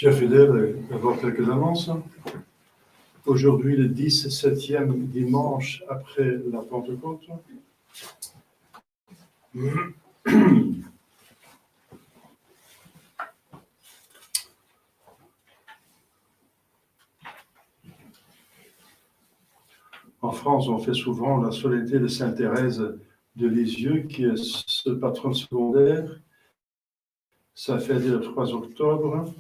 Chers fidèles, d'abord quelques annonces. Aujourd'hui, le 17e dimanche après la Pentecôte. En France, on fait souvent la solennité de Sainte Thérèse de Lisieux, qui est ce patron secondaire. Ça fait dès le 3 octobre.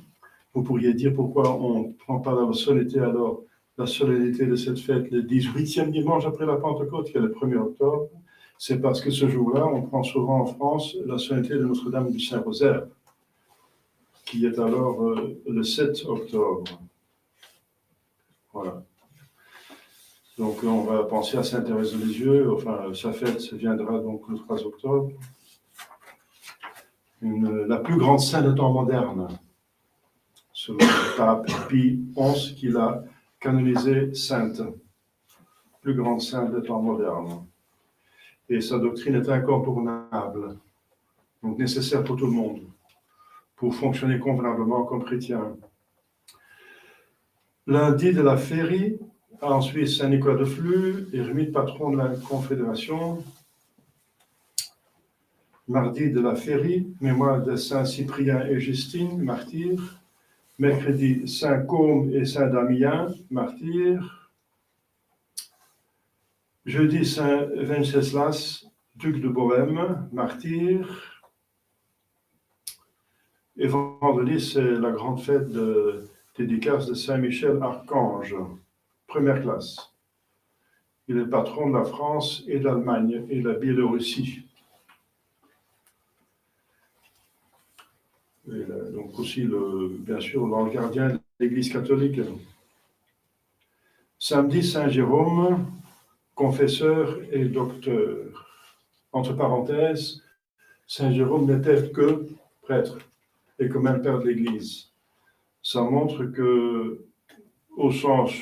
Vous pourriez dire pourquoi on ne prend pas la solennité alors, la solennité de cette fête le 18e dimanche après la Pentecôte, qui est le 1er octobre. C'est parce que ce jour-là, on prend souvent en France la solennité de Notre-Dame du Saint-Rosaire, qui est alors le 7 octobre. Voilà. Donc on va penser à Sainte Thérèse de Lisieux, enfin sa fête viendra donc le 3 octobre. La plus grande sainte de temps moderne, selon le pape Pie XI, qui l'a canonisée sainte, plus grande sainte de temps moderne. Et sa doctrine est incontournable, donc nécessaire pour tout le monde, pour fonctionner convenablement comme chrétien. Lundi de la Férie, ensuite Saint-Nicolas de Flux, ermite patron de la Confédération. Mardi de la Férie, mémoire de Saint-Cyprien et Justine, martyrs. Mercredi, Saint-Côme et Saint-Damien, martyrs. Jeudi, Saint-Venceslas, duc de Bohême, martyr. Et vendredi, c'est la grande fête de dédicace de Saint-Michel Archange, première classe. Il est patron de la France et de l'Allemagne et de la Biélorussie. Et donc aussi, bien sûr, le gardien de l'Église catholique. Samedi, Saint Jérôme, confesseur et docteur. Entre parenthèses, Saint Jérôme n'était que prêtre et que même père de l'Église. Ça montre que, au sens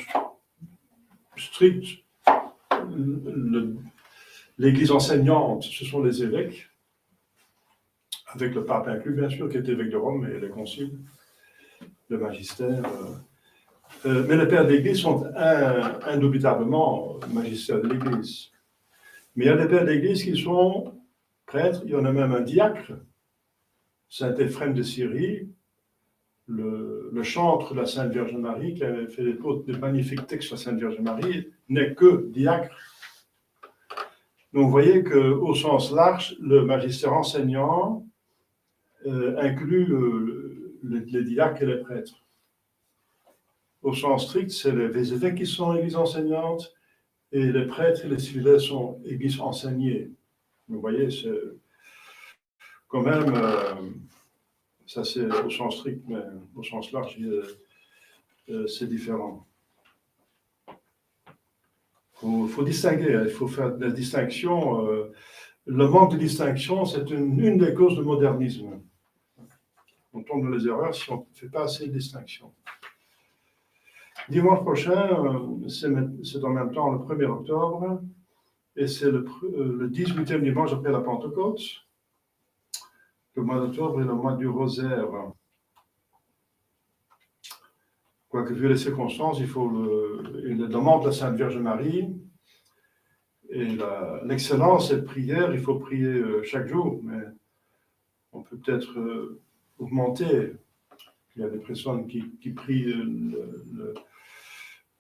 strict, l'Église enseignante, ce sont les évêques, avec le pape inclus, bien sûr, qui est évêque de Rome, et les conciles, le magistère. Mais les pères de l'Église sont indubitablement magistères de l'Église. Mais il y a des pères de l'Église qui sont prêtres, il y en a même un diacre, Saint Éphrem de Syrie, le chantre de la Sainte Vierge Marie, qui avait fait des magnifiques textes sur la Sainte Vierge Marie, n'est que diacre. Donc vous voyez qu'au sens large, le magistère enseignant inclut les diacres et les prêtres. Au sens strict, c'est les évêques qui sont églises enseignantes et les prêtres et les fidèles sont églises enseignées. Vous voyez, c'est quand même, ça c'est au sens strict, mais au sens large, c'est différent. Il faut distinguer, il faut faire des distinctions. Le manque de distinction, c'est une des causes du modernisme. On tombe dans les erreurs si on ne fait pas assez de distinction. Dimanche prochain, c'est en même temps le 1er octobre, et c'est le 18e dimanche après la Pentecôte. Le mois d'octobre est le mois du rosaire. Quoique, vu les circonstances, il faut la demande de la Sainte Vierge Marie, et l'excellence cette prière, il faut prier chaque jour, mais on peut peut-être augmenter. Il y a des personnes qui prient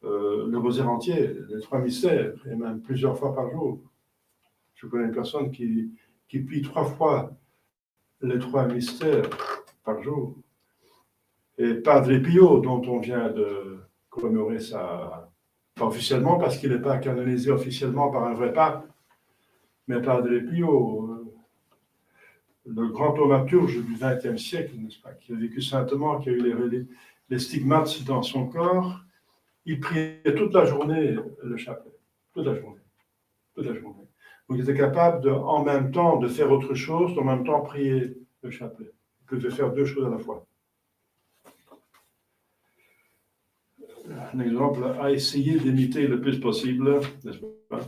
le rosaire entier, les 3 mystères, et même plusieurs fois par jour. Je connais une personne qui prie 3 fois les 3 mystères par jour. Et Padre Pio, dont on vient de commémorer ça, pas officiellement, parce qu'il n'est pas canonisé officiellement par un vrai pape, mais Padre Pio, le grand thaumaturge du XXe siècle, n'est-ce pas, qui a vécu saintement, qui a eu les stigmates dans son corps, il priait toute la journée le chapelet, toute la journée. Donc il était capable en même temps de faire autre chose, en même temps prier le chapelet. Il pouvait faire 2 choses à la fois. Un exemple à essayer d'imiter le plus possible, n'est-ce pas?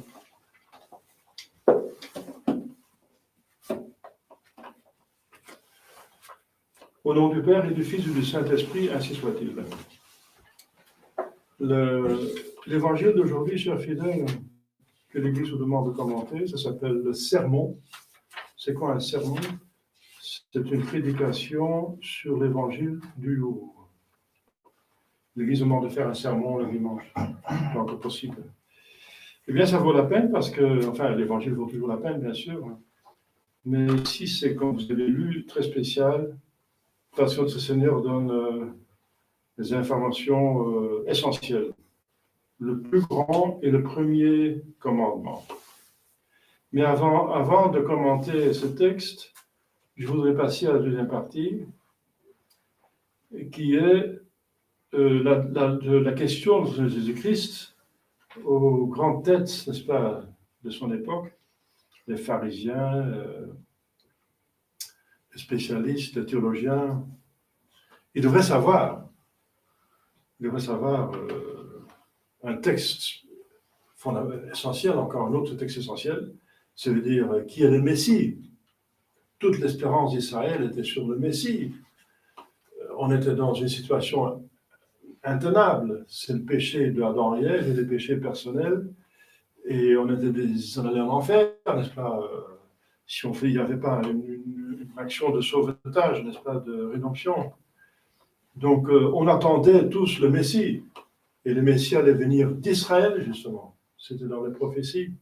Au nom du Père et du Fils et du Saint-Esprit, ainsi soit-il. L'évangile d'aujourd'hui, chers fidèles, que l'Église vous demande de commenter, ça s'appelle le sermon. C'est quoi un sermon? C'est une prédication sur l'évangile du jour. L'Église demande de faire un sermon le dimanche, tant que possible. Eh bien, ça vaut la peine parce que, enfin, l'évangile vaut toujours la peine, bien sûr. Mais ici, c'est, comme vous avez lu, très spécial, parce que notre Seigneur donne des informations essentielles. Le plus grand et le premier commandement. Mais avant de commenter ce texte, je voudrais passer à la deuxième partie, qui est la question de Jésus-Christ aux grandes têtes, n'est-ce pas, de son époque, les pharisiens, les spécialistes, les théologiens. Ils devraient savoir un texte essentiel, encore un autre texte essentiel, ça veut dire qui est le Messie. Toute l'espérance d'Israël était sur le Messie. On était dans une situation intenable. C'est le péché de Adam et Ève et les péchés personnels. Et on allait en enfer, n'est-ce pas? Si il n'y avait pas une action de sauvetage, n'est-ce pas, de rédemption. Donc, on attendait tous le Messie. Et le Messie allait venir d'Israël, justement. C'était dans les prophéties.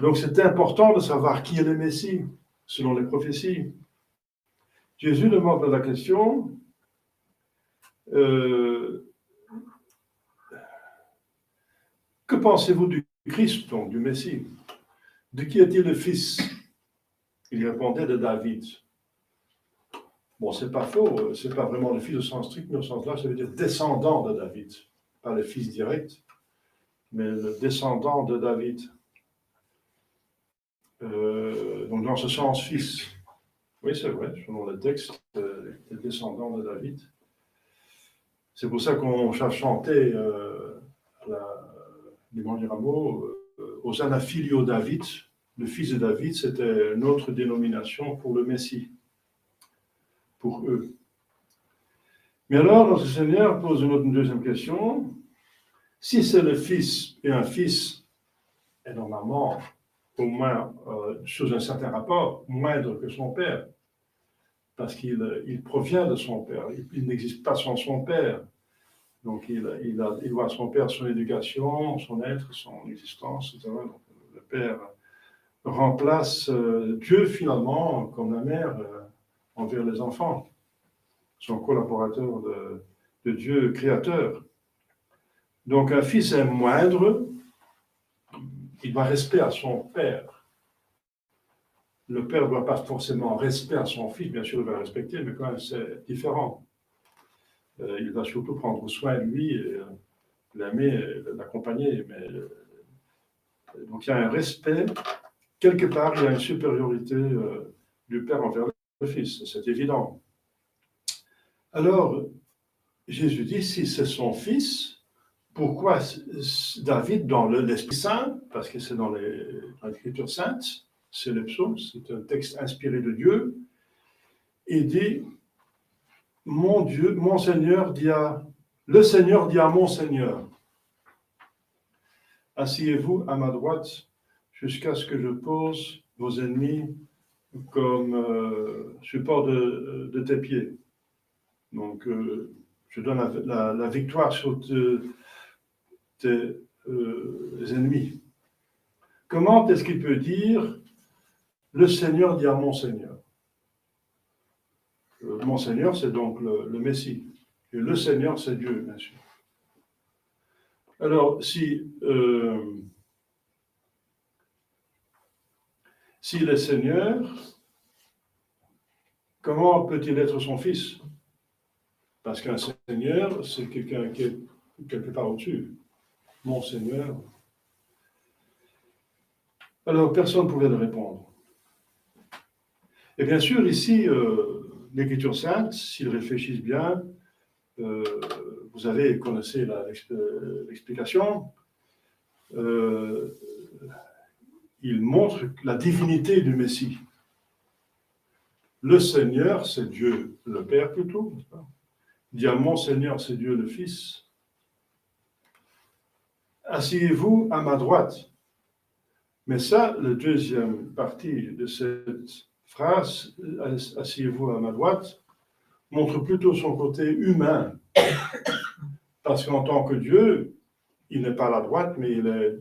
Donc, c'était important de savoir qui est le Messie, selon les prophéties. Jésus demande la question, que pensez-vous du Christ, donc du Messie? De qui est-il le fils? Il répondait de David. Bon, c'est pas faux, c'est pas vraiment le fils au sens strict, mais au sens large, ça veut dire descendant de David. Pas le fils direct, mais le descendant de David. Donc, dans ce sens, fils. Oui, c'est vrai, selon le texte, le descendant de David. C'est pour ça qu'on chantait dimanche des Rameaux, Hosanna filio David, le fils de David, c'était une autre dénomination pour le Messie, pour eux. Mais alors, notre Seigneur pose une deuxième question. Si c'est le fils, et un fils est normalement, au moins, sous un certain rapport, moindre que son père, parce qu'il provient de son père, il n'existe pas sans son père. Donc, il doit à son père son éducation, son être, son existence, etc. Donc, le père remplace Dieu, finalement, comme la mère envers les enfants, son collaborateur de Dieu créateur. Donc, un fils est moindre, il doit respect à son père. Le père ne doit pas forcément respect à son fils, bien sûr, il va le respecter, mais quand même, c'est différent. Il va surtout prendre soin de lui, l'aimer, l'accompagner. Donc, il y a un respect. Quelque part, il y a une supériorité du père envers le fils, c'est évident. Alors, Jésus dit, si c'est son fils, pourquoi David, dans l'Esprit Saint, parce que c'est dans l'Écriture sainte, c'est le psaume, c'est un texte inspiré de Dieu, il dit, mon Dieu, mon Seigneur dit le Seigneur dit à mon Seigneur, asseyez-vous à ma droite jusqu'à ce que je pose vos ennemis comme support de tes pieds. Donc, je donne la victoire sur tes ennemis. Comment est-ce qu'il peut dire le Seigneur dit à mon Seigneur? Mon Seigneur, c'est donc le Messie. Et le Seigneur, c'est Dieu, bien sûr. Alors, si le Seigneur, comment peut-il être son fils? Parce qu'un Seigneur, c'est quelqu'un qui est quelque part au-dessus. Mon Seigneur. Alors, personne ne pouvait le répondre. Et bien sûr, ici, l'Écriture sainte, s'ils réfléchissent bien, connaissez l'explication, il montre la divinité du Messie. Le Seigneur, c'est Dieu le Père plutôt, n'est-ce pas? Dire mon Seigneur, c'est Dieu le Fils. Asseyez-vous à ma droite. Mais ça, la deuxième partie de cette phrase, asseyez-vous à ma droite, montre plutôt son côté humain. Parce qu'en tant que Dieu, il n'est pas à la droite, mais il est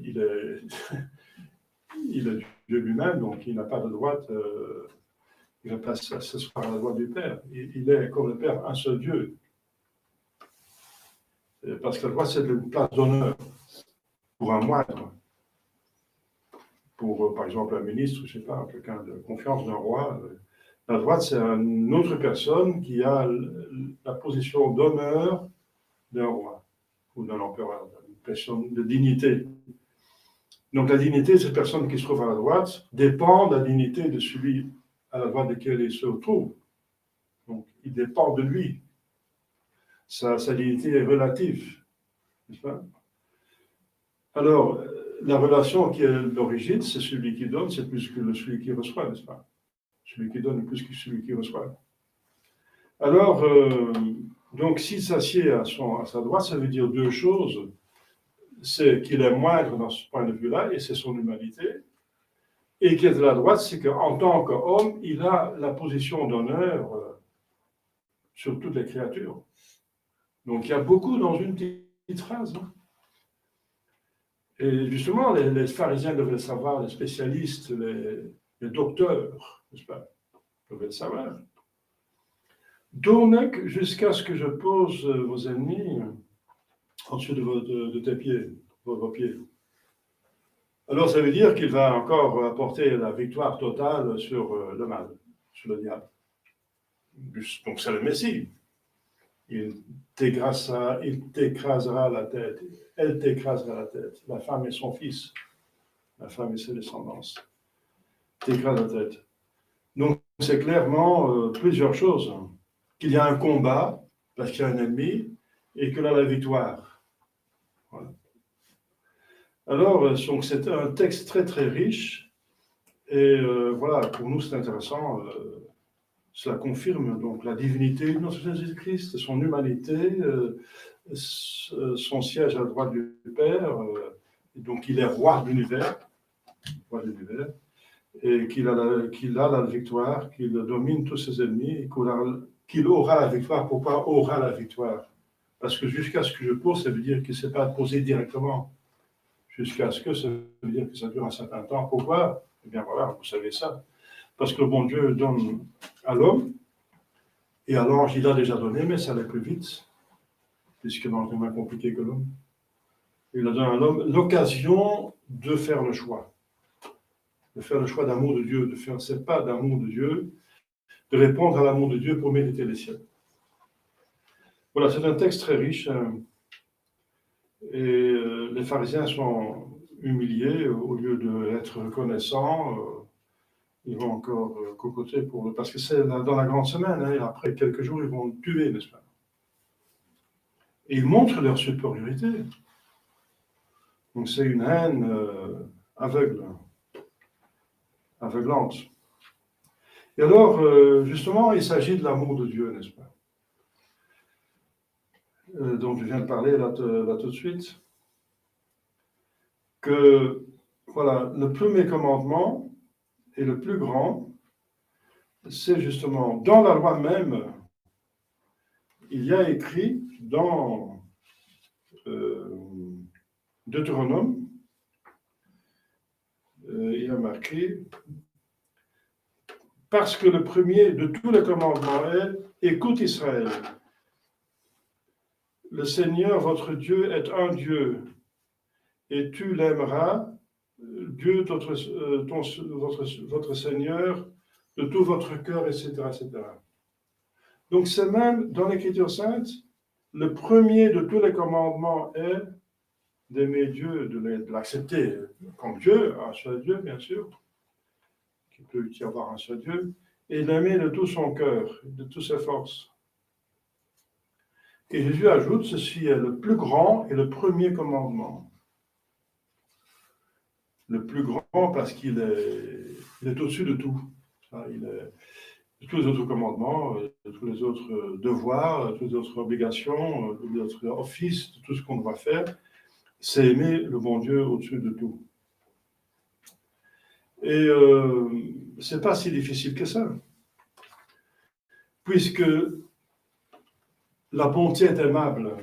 Dieu lui-même, donc il n'a pas de droite, il ne va pas s'asseoir à la droite du Père. Il est, comme le Père, un seul Dieu. Parce que la droite, c'est une place d'honneur pour un moine, pour, par exemple, un ministre, je ne sais pas, quelqu'un de confiance d'un roi. La droite, c'est une autre personne qui a la position d'honneur d'un roi ou d'un empereur, une personne de dignité. Donc la dignité de cette personne qui se trouve à la droite dépend de la dignité de celui à la droite duquel il se trouve. Donc il dépend de lui. Sa dignité est relative, n'est-ce pas? Alors, la relation qui est l'origine, c'est celui qui donne, c'est plus que celui qui reçoit, n'est-ce pas? Celui qui donne est plus que celui qui reçoit. Alors, donc, s'il s'assied à sa droite, ça veut dire deux choses. C'est qu'il est moindre dans ce point de vue-là, et c'est son humanité. Et qui est de la droite, c'est qu'en tant qu'homme, il a la position d'honneur sur toutes les créatures. Donc, il y a beaucoup dans une petite phrase. Hein. Et justement, les pharisiens devaient le savoir, les spécialistes, les docteurs, n'est-ce pas, devaient le savoir. Donc, jusqu'à ce que je pose vos ennemis en-dessous de tes pieds, vos pieds. Alors, ça veut dire qu'il va encore apporter la victoire totale sur le mal, sur le diable. Donc, c'est le Messie. Il t'écrasera la tête. Elle t'écrasera la tête. La femme et son fils. La femme et ses descendances. T'écrase la tête. Donc, c'est clairement plusieurs choses. Qu'il y a un combat, parce qu'il y a un ennemi, et que là, la victoire. Voilà. Alors, donc c'est un texte très, très riche. Et voilà, pour nous, c'est intéressant. Cela confirme donc la divinité de notre Jésus-Christ, son humanité, son siège à la droite du Père. Donc, il est roi de l'univers, et qu'il a la victoire, qu'il domine tous ses ennemis, et qu'il aura la victoire. Pourquoi aura la victoire? Parce que jusqu'à ce que je pose, ça veut dire qu'il ne s'est pas posé directement. Jusqu'à ce que ça veut dire que ça dure un certain temps. Pourquoi? Eh bien voilà, vous savez ça. Parce que le bon Dieu donne à l'homme, et à l'ange, il a déjà donné, mais ça allait plus vite, puisque l'ange est moins compliqué que l'homme. Il a donné à l'homme l'occasion de faire le choix. De faire le choix d'amour de Dieu, de faire ses pas d'amour de Dieu, de répondre à l'amour de Dieu pour mériter les cieux. Voilà, c'est un texte très riche. Et les pharisiens sont humiliés au lieu d'être reconnaissants. Ils vont encore cocoter parce que c'est dans la grande semaine, hein, et après quelques jours, ils vont tuer, n'est-ce pas? Et ils montrent leur supériorité. Donc c'est une haine aveuglante. Et alors, justement, il s'agit de l'amour de Dieu, n'est-ce pas? Dont je viens de parler là tout de suite. Que, voilà, le premier commandement et le plus grand, c'est justement dans la loi même, il y a écrit dans Deutéronome, il y a marqué, parce que le premier de tous les commandements est, écoute Israël, le Seigneur votre Dieu est un Dieu, et tu l'aimeras, Dieu votre Seigneur, de tout votre cœur, etc., etc. Donc c'est même dans l'Écriture sainte, le premier de tous les commandements est d'aimer Dieu, de l'accepter comme Dieu, un seul Dieu, bien sûr, qu'il peut y avoir un seul Dieu, et l'aimer de tout son cœur, de toutes ses forces. Et Jésus ajoute, ceci est le plus grand et le premier commandement. Le plus grand parce qu'il est au-dessus de tout. tous les autres commandements, tous les autres devoirs, toutes les autres obligations, tous les autres offices, tout ce qu'on doit faire, c'est aimer le bon Dieu au-dessus de tout. Et c'est pas si difficile que ça, puisque la bonté est aimable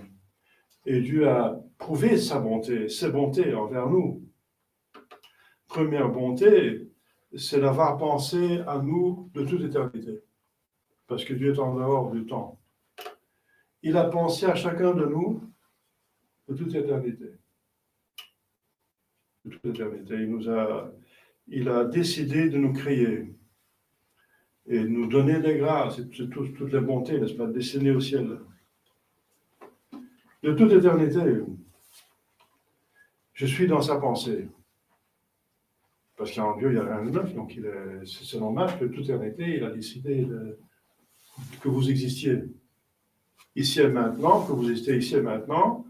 et Dieu a prouvé sa bonté, ses bontés envers nous. Première bonté, c'est d'avoir pensé à nous de toute éternité, parce que Dieu est en dehors du temps. Il a pensé à chacun de nous de toute éternité. De toute éternité. Il a décidé de nous créer et de nous donner des grâces, c'est toutes les bontés, n'est-ce pas, destinées au ciel. De toute éternité, je suis dans sa pensée. Parce qu'en Dieu, il n'y a rien de neuf, donc c'est normal que de toute éternité, il a décidé que vous existiez ici et maintenant, que vous existez ici et maintenant.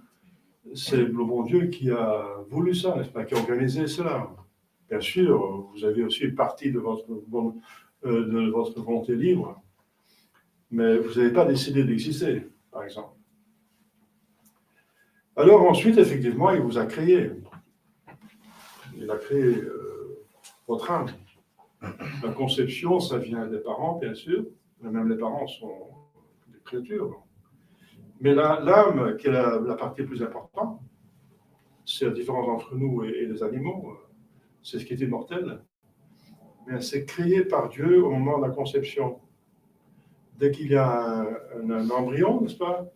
C'est le bon Dieu qui a voulu ça, n'est-ce pas, qui a organisé cela. Bien sûr, vous avez aussi une partie de votre volonté libre, mais vous n'avez pas décidé d'exister, par exemple. Alors ensuite, effectivement, il vous a créé. Il a créé votre âme. La conception, ça vient des parents, bien sûr, mais même les parents sont des créatures. Mais l'âme, qui est la partie plus importante, c'est la différence entre nous et les animaux, c'est ce qui est immortel. Mais c'est créé par Dieu au moment de la conception. Dès qu'il y a un embryon, n'est-ce pas,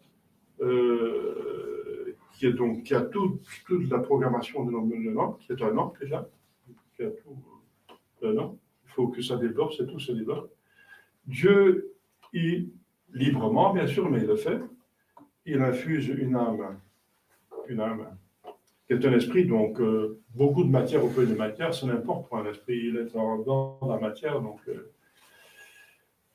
qui a toute la programmation de l'homme, qui est un homme déjà, qui a tout un homme, il faut que ça développe, c'est tout se développe. Dieu, librement, bien sûr, mais il le fait, il infuse une âme, qui est un esprit, donc beaucoup de matière au peu de matière, ça n'importe pour un esprit, il est dans la matière, donc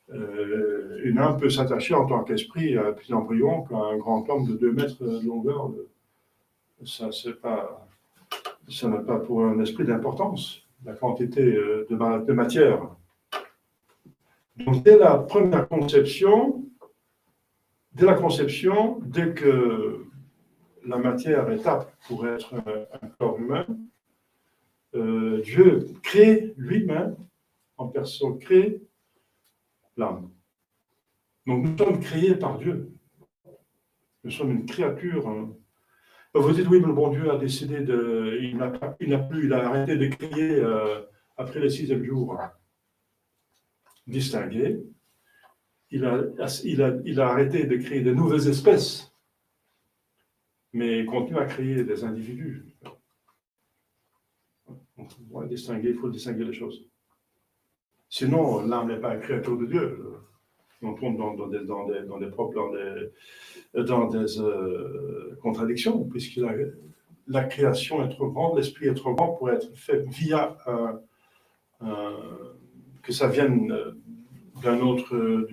une âme peut s'attacher en tant qu'esprit à un petit embryon qu'à un grand homme de 2 mètres de longueur. Ça n'a pas pour un esprit d'importance, la quantité de matière. Donc dès la première conception, dès que la matière est apte pour être un corps humain, Dieu crée lui-même, en personne, crée l'âme. Donc nous sommes créés par Dieu. Nous sommes une créature. Vous dites, oui, mais le bon Dieu a décidé il a arrêté de créer après le 6e jour. Distingué. Il a arrêté de créer de nouvelles espèces, mais il continue à créer des individus. Donc, il faut distinguer les choses. Sinon, l'âme n'est pas une créature de Dieu. On tombe dans des contradictions, puisque la création est trop grande, l'esprit est trop grand pour être fait via que ça vienne d'une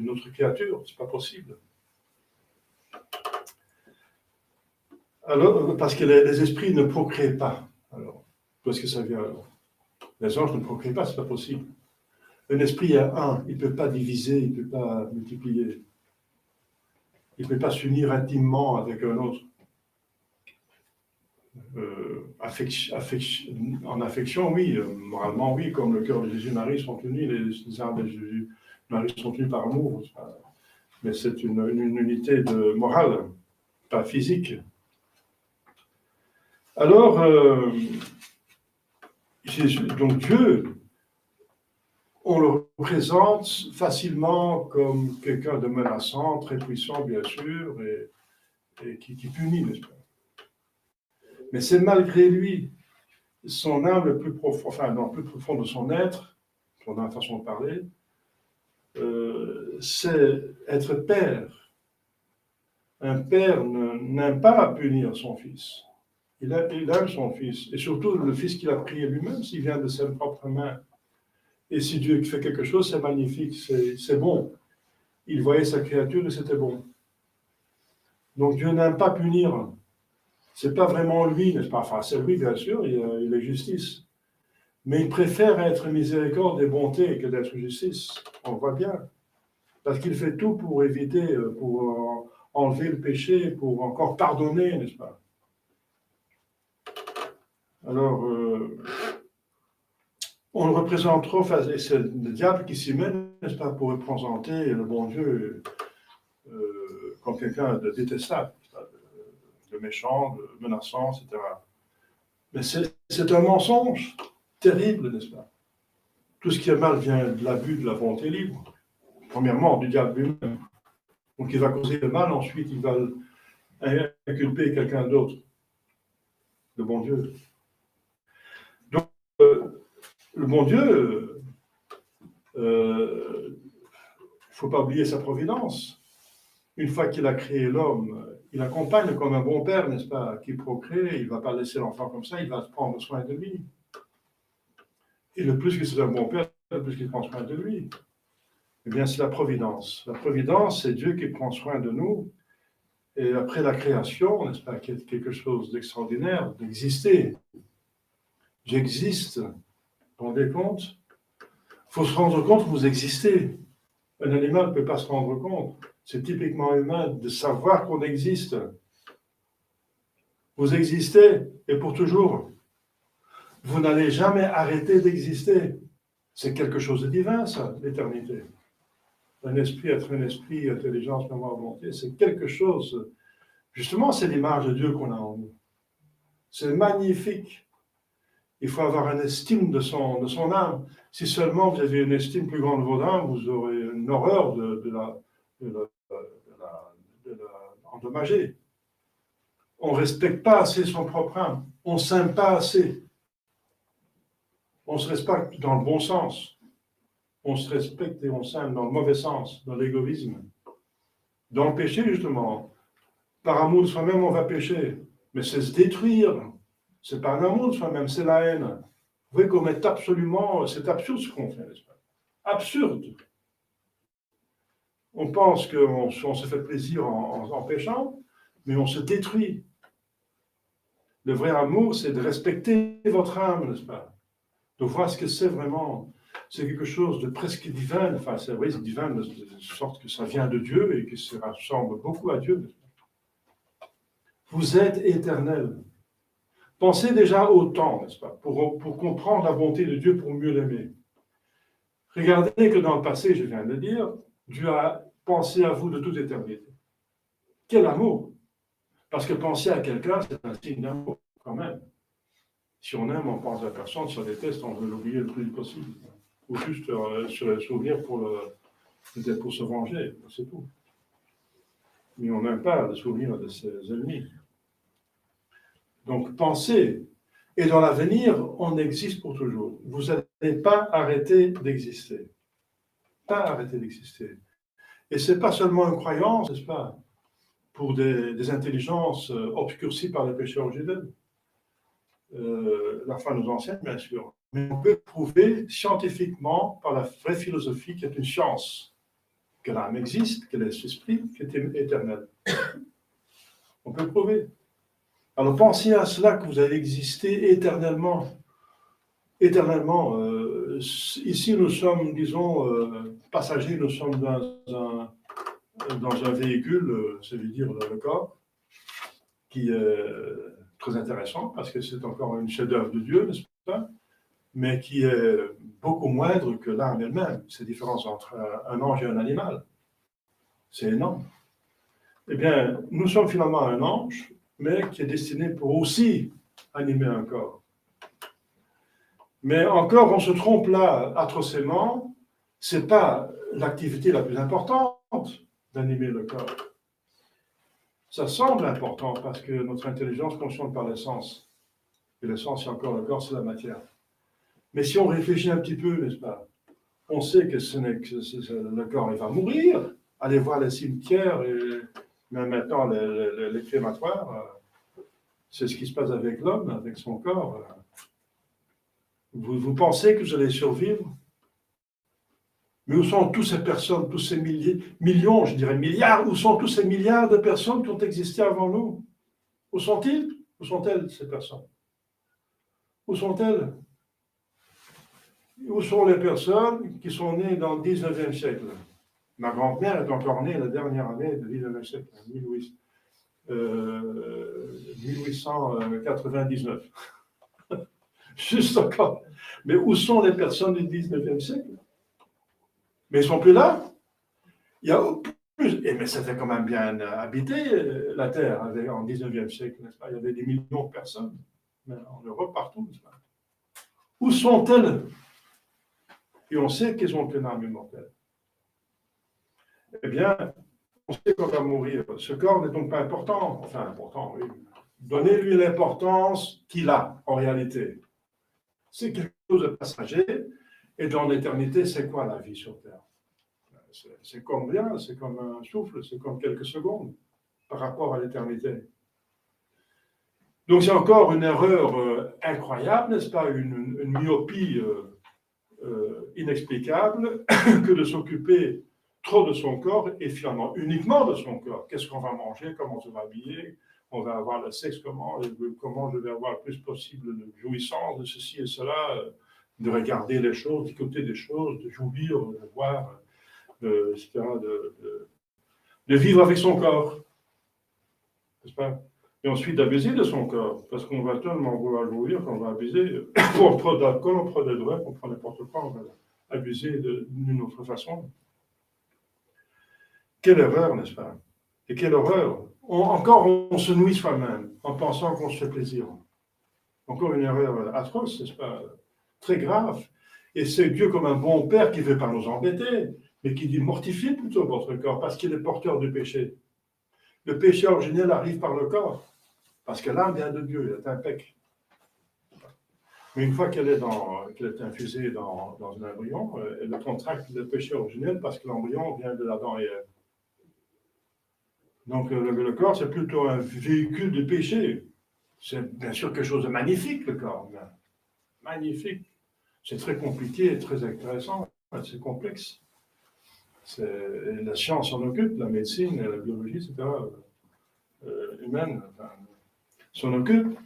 autre créature. C'est pas possible. Alors, parce que les esprits ne procréent pas. Alors, où est-ce que ça vient alors? Les anges ne procréent pas, c'est pas possible. Un esprit est un, il ne peut pas diviser, il ne peut pas multiplier. Il ne peut pas s'unir intimement avec un autre. En affection, oui, moralement, oui, comme le cœur de Jésus-Marie sont unis, les âmes de Jésus-Marie sont unis par amour. Mais c'est une unité morale, pas physique. Alors, donc Dieu, on le représente facilement comme quelqu'un de menaçant, très puissant, bien sûr, et qui punit, n'est-ce pas? Mais c'est malgré lui, son âme le plus profond, enfin, dans le plus profond de son être, son façon de parler, c'est être père. Un père n'aime pas punir son fils. Il aime son fils, et surtout le fils qu'il a pris lui-même, s'il vient de ses propres mains. Et si Dieu fait quelque chose, c'est magnifique, c'est bon. Il voyait sa créature et c'était bon. Donc Dieu n'aime pas punir. C'est pas vraiment lui, n'est-ce pas? Enfin, c'est lui, bien sûr, il est justice. Mais il préfère être miséricorde et bonté que d'être justice. On le voit bien. Parce qu'il fait tout pour éviter, pour enlever le péché, pour encore pardonner, n'est-ce pas? Alors, on le représente trop, et c'est le diable qui s'y met, n'est-ce pas, pour représenter le bon Dieu comme quelqu'un de détestable, de méchant, de menaçant, etc. Mais c'est un mensonge terrible, n'est-ce pas? Tout ce qui est mal vient de l'abus de la volonté libre. Premièrement, du diable lui-même. Donc il va causer le mal, ensuite il va inculper quelqu'un d'autre, le bon Dieu. Donc, le bon Dieu, il ne faut pas oublier sa providence. Une fois qu'il a créé l'homme, il accompagne comme un bon père, n'est-ce pas, qui procrée, il ne va pas laisser l'enfant comme ça, il va prendre soin de lui. Et le plus que c'est un bon père, le plus qu'il prend soin de lui. Eh bien, c'est la providence. La providence, c'est Dieu qui prend soin de nous. Et après la création, n'est-ce pas, quelque chose d'extraordinaire, d'exister. J'existe. Vous vous rendez compte? Il faut se rendre compte que vous existez. Un animal ne peut pas se rendre compte. C'est typiquement humain de savoir qu'on existe. Vous existez, et pour toujours. Vous n'allez jamais arrêter d'exister. C'est quelque chose de divin, ça, l'éternité. Un esprit, être un esprit, intelligence, mémoire, volonté, c'est quelque chose. Justement, c'est l'image de Dieu qu'on a en nous. C'est magnifique. Il faut avoir une estime de son âme. Si seulement vous avez une estime plus grande de votre âme, vous aurez une horreur de endommager. On ne respecte pas assez son propre âme. On ne s'aime pas assez. On se respecte dans le bon sens. On se respecte et on s'aime dans le mauvais sens, dans l'égoïsme. Dans le péché, justement. Par amour de soi-même, on va pécher. Mais c'est se détruire. Ce n'est pas un amour de soi-même, c'est la haine. Vous voyez qu'on est absolument... C'est absurde ce qu'on fait, n'est-ce pas? Absurde. On pense qu'on se fait plaisir en péchant, mais on se détruit. Le vrai amour, c'est de respecter votre âme, n'est-ce pas? De voir ce que c'est vraiment. C'est quelque chose de presque divin. Enfin, c'est vrai, c'est divin de sorte que ça vient de Dieu et que ça ressemble beaucoup à Dieu. Vous êtes éternel. Pensez déjà au temps, n'est-ce pas, pour comprendre la bonté de Dieu, pour mieux l'aimer. Regardez que dans le passé, je viens de le dire, Dieu a pensé à vous de toute éternité. Quel amour! Parce que penser à quelqu'un, c'est un signe d'amour, quand même. Si on aime, on pense à personne, si on déteste, on veut l'oublier le plus possible. Ou juste sur le souvenir peut-être pour se venger, c'est tout. Mais on n'aime pas le souvenir de ses ennemis. Donc, pensez. Et dans l'avenir, on existe pour toujours. Vous n'allez pas arrêter d'exister. Pas arrêter d'exister. Et ce n'est pas seulement une croyance, n'est-ce pas, pour des intelligences obscurcies par les péchés originels. La foi nous enseigne, bien sûr. Mais on peut prouver scientifiquement, par la vraie philosophie, qui est une science, que l'âme existe, que l'esprit est éternel. On peut prouver. Alors pensez à cela, que vous allez exister éternellement. Éternellement. Ici, nous sommes, disons, passagers, nous sommes dans un véhicule, ça veut dire le corps, qui est très intéressant, parce que c'est encore une chef-d'œuvre de Dieu, n'est-ce pas? Mais qui est beaucoup moindre que l'âme elle-même. C'est la différence entre un ange et un animal. C'est énorme. Eh bien, nous sommes finalement un ange, mais qui est destiné pour aussi animer un corps. Mais encore, on se trompe là atrocement. Ce n'est pas l'activité la plus importante d'animer le corps. Ça semble important parce que notre intelligence fonctionne par l'essence. Et l'essence, c'est encore le corps, c'est la matière. Mais si on réfléchit un petit peu, n'est-ce pas, on sait que le corps, il va mourir. Allez voir les cimetières, et même maintenant les crématoires, c'est ce qui se passe avec l'homme, avec son corps. Vous pensez que vous allez survivre? Mais où sont toutes ces personnes, tous ces millions, je dirais milliards, où sont tous ces milliards de personnes qui ont existé avant nous? Où sont-ils? Où sont-elles, ces personnes? Où sont-elles? Où sont les personnes qui sont nées dans le 19e siècle? Ma grand-mère est encore née la dernière année de 19e siècle, 1899. Juste encore. Mais où sont les personnes du 19e siècle? Mais ils ne sont plus là. Il y a plus. Mais c'était quand même bien habité, la Terre, en 19e siècle, n'est-ce pas? Il y avait des millions de personnes, en Europe, partout, n'est-ce pas? Où sont-elles? Et on sait qu'elles ont une âme immortelle. Eh bien, on sait qu'on va mourir. Ce corps n'est donc pas important. Enfin, important, oui. Donnez-lui l'importance qu'il a, en réalité. C'est quelque chose de passager. Et dans l'éternité, c'est quoi la vie sur Terre? C'est combien? C'est comme un souffle, c'est comme quelques secondes par rapport à l'éternité. Donc c'est encore une erreur incroyable, n'est-ce pas? Une myopie inexplicable que de s'occuper trop de son corps et finalement uniquement de son corps. Qu'est-ce qu'on va manger? Comment on va habiller? On va avoir le sexe? Comment je vais avoir le plus possible de jouissance de ceci et cela, de regarder les choses, d'écouter des choses, de jouir, de voir, etc., de vivre avec son corps, n'est-ce pas? Et ensuite d'abuser de son corps, parce qu'on va tellement vouloir jouir qu'on va abuser. On prend de l'alcool, on prend des drogues, on prend n'importe quoi, on va abuser d'une autre façon. Quelle erreur, n'est-ce pas? Et quelle horreur! Encore, on se nuit soi-même en pensant qu'on se fait plaisir. Encore une erreur atroce, n'est-ce pas? Très grave. Et c'est Dieu comme un bon père qui ne veut pas nous embêter, mais qui dit mortifiez plutôt votre corps parce qu'il est porteur du péché. Le péché originel arrive par le corps, parce que l'âme vient de Dieu, elle est impec. Mais une fois qu'elle est infusée dans un embryon, elle contracte le péché originel parce que l'embryon vient de l'Adam et Ève. Donc le corps, c'est plutôt un véhicule de péché. C'est bien sûr quelque chose de magnifique, le corps. Magnifique. C'est très compliqué, très intéressant, c'est complexe. La science s'en occupe, la médecine, la biologie, etc., humaine, s'en occupe.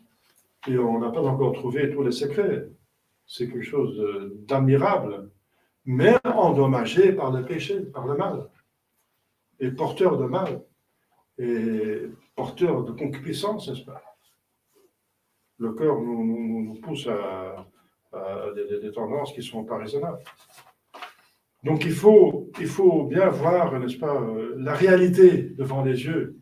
Et on n'a pas encore trouvé tous les secrets. C'est quelque chose d'admirable, mais endommagé par le péché, par le mal, et porteur de mal, et porteur de concupiscence, n'est-ce pas? Le cœur nous pousse à des tendances qui ne sont pas raisonnables. Donc il faut bien voir, n'est-ce pas, la réalité devant les yeux.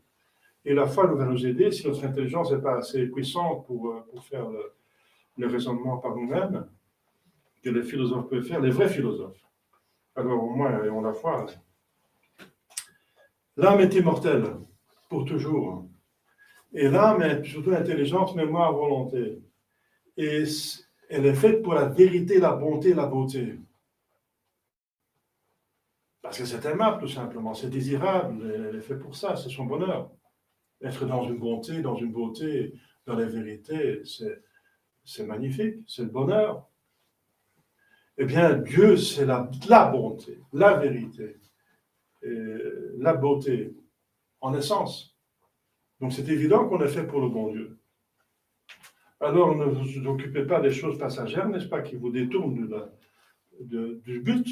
Et la foi va nous aider, si notre intelligence n'est pas assez puissante pour faire le raisonnement par nous-mêmes, que les philosophes peuvent faire, les vrais philosophes. Alors au moins, ayons la foi. L'âme est immortelle, pour toujours. Et l'âme est surtout intelligence, mémoire, volonté. Et elle est faite pour la vérité, la bonté, la beauté. Parce que c'est aimable, tout simplement. C'est désirable. Elle est faite pour ça. C'est son bonheur. Être dans une bonté, dans la vérité, c'est magnifique. C'est le bonheur. Eh bien, Dieu, c'est la bonté, la vérité, et la beauté, en essence. Donc, c'est évident qu'on est fait pour le bon Dieu. Alors, ne vous occupez pas des choses passagères, n'est-ce pas, qui vous détournent du but.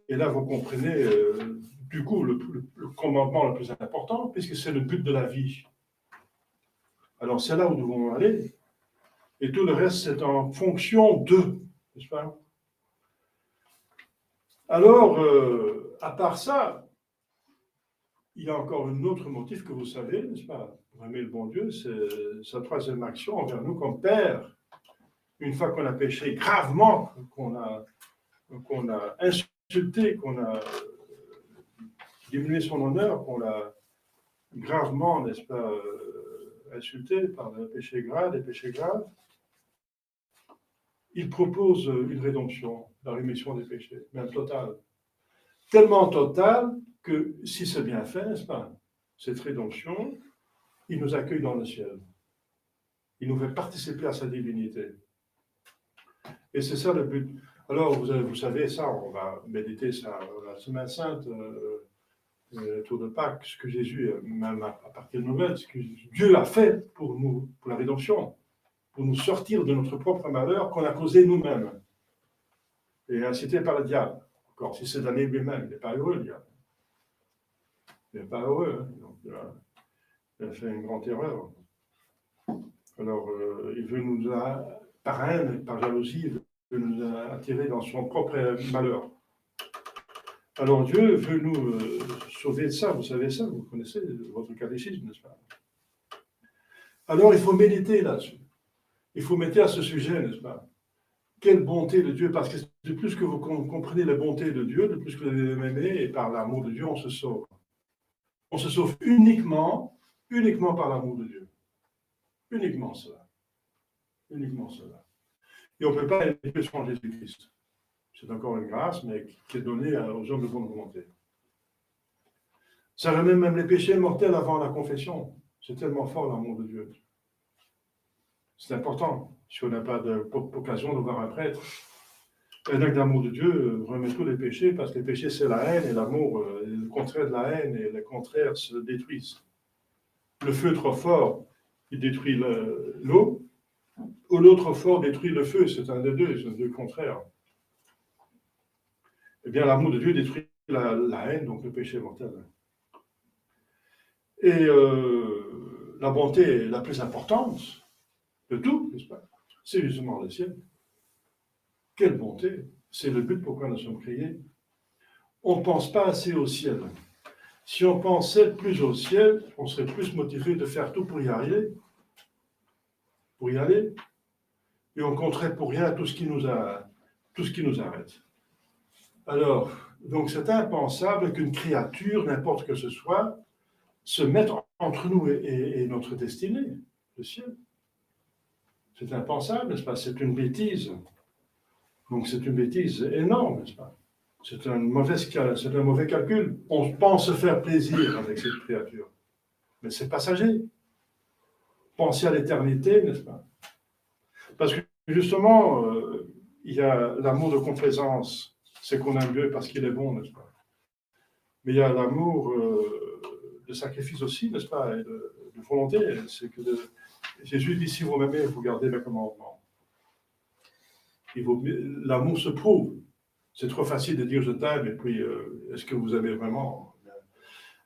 Et là, vous comprenez, du coup, le commandement le plus important, puisque c'est le but de la vie. Alors, c'est là où nous devons aller. Et tout le reste, c'est en fonction de, n'est-ce pas? Alors, à part ça, il y a encore un autre motif que vous savez, n'est-ce pas? Pour aimer le bon Dieu, c'est sa troisième action envers nous comme Père. Une fois qu'on a péché gravement, qu'on a insulté, qu'on a diminué son honneur, qu'on l'a gravement, n'est-ce pas, insulté par le péché grave, les péchés graves, il propose une rédemption, la rémission des péchés, même totale. Tellement totale que si c'est bien fait, n'est-ce pas, cette rédemption, il nous accueille dans le ciel. Il nous fait participer à sa divinité. Et c'est ça le but. Alors, vous savez ça, on va méditer ça la Semaine Sainte, autour de Pâques, ce que Jésus, même à partir de Noël, ce que Dieu a fait pour nous, pour la rédemption, pour nous sortir de notre propre malheur qu'on a causé nous-mêmes et incité par le diable. Encore si c'est damné lui-même, il n'est pas heureux, le diable. Il n'est pas heureux. Hein. Donc, il a fait une grande erreur. Alors, il veut nous, par haine, par jalousie, il veut nous attirer dans son propre malheur. Alors, Dieu veut nous sauver de ça, vous savez ça, vous connaissez votre catéchisme, n'est-ce pas? Alors, il faut méditer là-dessus. Il faut méditer à ce sujet, n'est-ce pas? Quelle bonté de Dieu, parce que de plus que vous comprenez la bonté de Dieu, de plus que vous allez l'aimer, et par l'amour de Dieu, on se sauve. On se sauve uniquement par l'amour de Dieu. Uniquement cela. Uniquement cela. Et on ne peut pas aimer Dieu sans Jésus-Christ. C'est encore une grâce, mais qui est donnée aux hommes de bonne volonté. Ça remet même les péchés mortels avant la confession. C'est tellement fort l'amour de Dieu. C'est important. Si on n'a pas d'occasion de voir un prêtre, un acte d'amour de Dieu remet tous les péchés, parce que les péchés, c'est la haine, et l'amour, le contraire de la haine, et le contraire se détruisent. Le feu trop fort, il détruit l'eau, ou l'autre fort détruit le feu. C'est un des deux, c'est un des deux contraires. Eh bien, l'amour de Dieu détruit la haine, donc le péché mortel. Et la bonté la plus importante de tout, n'est-ce pas? C'est justement le ciel. Quelle bonté! C'est le but pourquoi nous sommes créés. On ne pense pas assez au ciel. Si on pensait plus au ciel, on serait plus motivé de faire tout pour y arriver. Pour y aller. Et on compterait pour rien tout ce qui nous arrête. Alors, donc c'est impensable qu'une créature, n'importe que ce soit, se mette entre nous et notre destinée, le ciel. C'est impensable, n'est-ce pas? C'est une bêtise. Donc c'est une bêtise énorme, n'est-ce pas? C'est un mauvais calcul. On pense se faire plaisir avec cette créature. Mais c'est passager. Pensez à l'éternité, n'est-ce pas? Parce que justement, il y a l'amour de complaisance. C'est qu'on aime Dieu parce qu'il est bon, n'est-ce pas? Mais il y a l'amour de sacrifice aussi, n'est-ce pas? Et de volonté. C'est que Jésus dit, si vous m'aimez, vous gardez mes commandements. L'amour se prouve. C'est trop facile de dire je t'aime, et puis est-ce que vous aimez vraiment?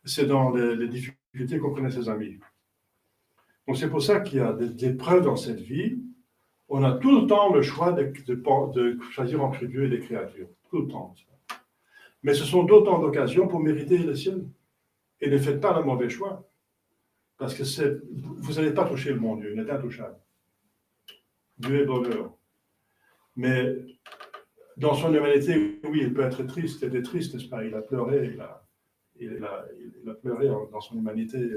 C'est dans les difficultés qu'on connaît ses amis. Donc c'est pour ça qu'il y a des preuves dans cette vie. On a tout le temps le choix de choisir entre Dieu et les créatures. Tout le temps. Mais ce sont d'autant d'occasions pour mériter le ciel. Et ne faites pas le mauvais choix. Parce que vous n'allez pas toucher le bon Dieu, il est intouchable. Dieu est bonheur. Mais dans son humanité, oui, il peut être triste, il était triste, n'est-ce pas? Il a pleuré, il a pleuré dans son humanité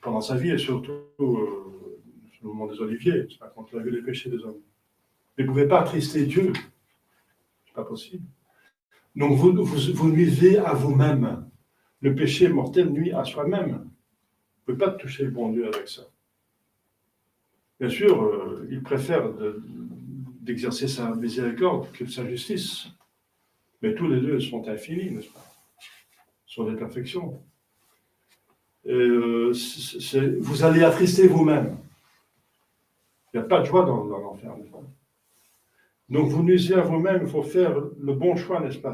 pendant sa vie, et surtout au moment des Oliviers, quand il a vu les péchés des hommes. Mais vous ne pouvez pas attrister Dieu. Ce n'est pas possible. Donc vous nuisez à vous-même. Le péché mortel nuit à soi-même. Vous ne pouvez pas toucher le bon Dieu avec ça. Bien sûr, il préfère d'exercer sa miséricorde que sa justice. Mais tous les deux sont infinis, n'est-ce pas? Sont des perfections. Vous allez attrister vous-même. Il n'y a pas de joie dans l'enfer, n'est-ce pas? Donc vous nuisez à vous-même, il faut faire le bon choix, n'est-ce pas?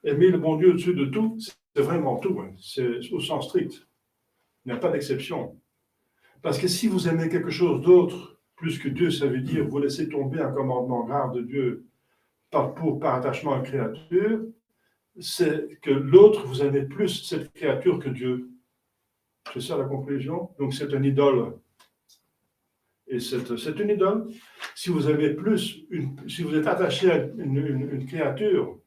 Aimer le bon Dieu au-dessus de tout, c'est vraiment tout, hein. C'est au sens strict. Il n'y a pas d'exception. Parce que si vous aimez quelque chose d'autre, plus que Dieu, ça veut dire vous laissez tomber un commandement grave de Dieu par attachement à une créature, c'est que l'autre, vous aimez plus cette créature que Dieu. C'est ça la conclusion. Donc c'est une idole. Et c'est une idole. Si vous avez si vous êtes attaché à une créature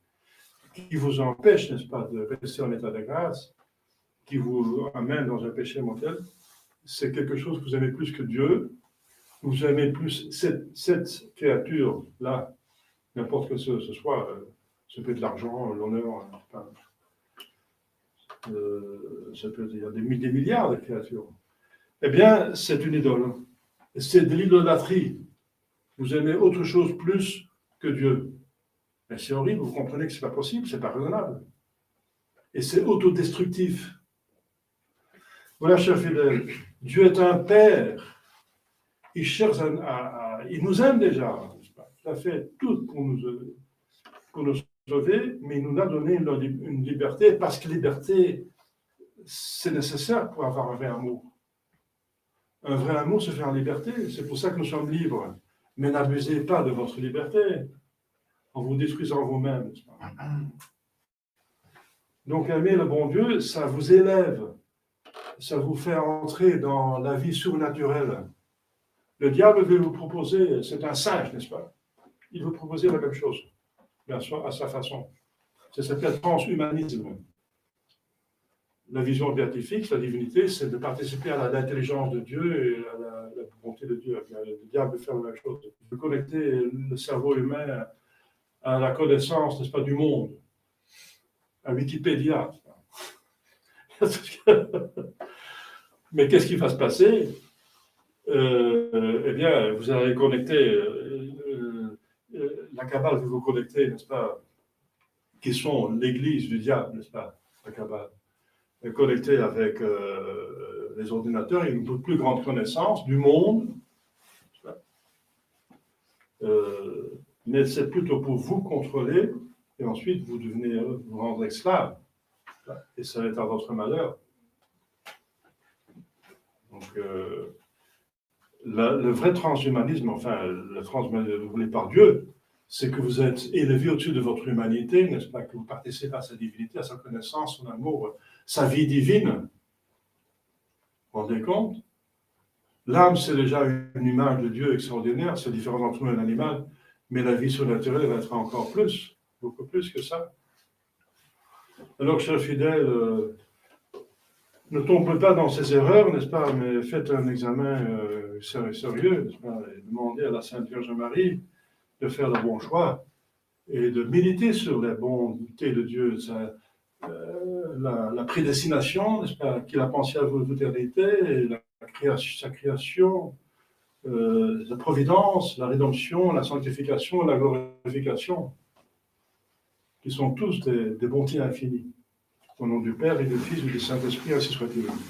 qui vous empêche, n'est-ce pas, de rester en état de grâce, qui vous amène dans un péché mortel, c'est quelque chose que vous aimez plus que Dieu. Vous aimez plus cette créature-là, n'importe que ce soit, ça peut être l'argent, l'honneur, ça peut être, il y a des milliards de créatures. Eh bien, c'est une idole. C'est de l'idolâtrie. Vous aimez autre chose plus que Dieu. Mais c'est horrible, vous comprenez que ce n'est pas possible, ce n'est pas raisonnable. Et c'est autodestructif. Voilà, chers fidèles, Dieu est un Père. Il cherche il nous aime déjà. Il a fait tout pour nous sauver, mais il nous a donné une liberté, parce que liberté, c'est nécessaire pour avoir un vrai amour. Un vrai amour se fait en liberté, c'est pour ça que nous sommes libres. Mais n'abusez pas de votre liberté en vous détruisant vous-même. Donc aimer le bon Dieu, ça vous élève, ça vous fait entrer dans la vie surnaturelle. Le diable veut vous proposer, c'est un singe, n'est-ce pas? Il veut proposer la même chose, bien sûr, à sa façon. Ça s'appelle transhumanisme. La vision béatifique, la divinité, c'est de participer à l'intelligence de Dieu et à la bonté de Dieu. Le diable veut faire la même chose. Il veut connecter le cerveau humain à la connaissance, n'est-ce pas, du monde, à Wikipédia. Mais qu'est-ce qui va se passer? Eh bien, vous allez connecter, la Kabbale veut vous connecter, n'est-ce pas, qui sont l'église du diable, n'est-ce pas, la Kabbale. Connecté avec les ordinateurs et une plus grande connaissance du monde. Mais c'est plutôt pour vous contrôler et ensuite vous devenez, vous rendre esclave. Et ça va être à votre malheur. Donc, le vrai transhumanisme, enfin, le transhumanisme voulu par Dieu, c'est que vous êtes élevé au-dessus de votre humanité, n'est-ce pas, que vous participez à sa divinité, à sa connaissance, son amour, sa vie divine. Vous vous rendez compte? L'âme, c'est déjà une image de Dieu extraordinaire, c'est différent entre nous et un animal, mais la vie surnaturelle va être encore plus, beaucoup plus que ça. Alors, chers fidèles, ne tombez pas dans ces erreurs, n'est-ce pas, mais faites un examen sérieux, n'est-ce pas, et demandez à la Sainte Vierge Marie de faire le bon choix et de méditer sur la bonté de Dieu, la prédestination, n'est-ce pas, qu'il a pensé à votre éternité, sa création, la providence, la rédemption, la sanctification, la glorification, qui sont tous des bontés infinies. Au nom du Père et du Fils et du Saint-Esprit, ainsi soit-il.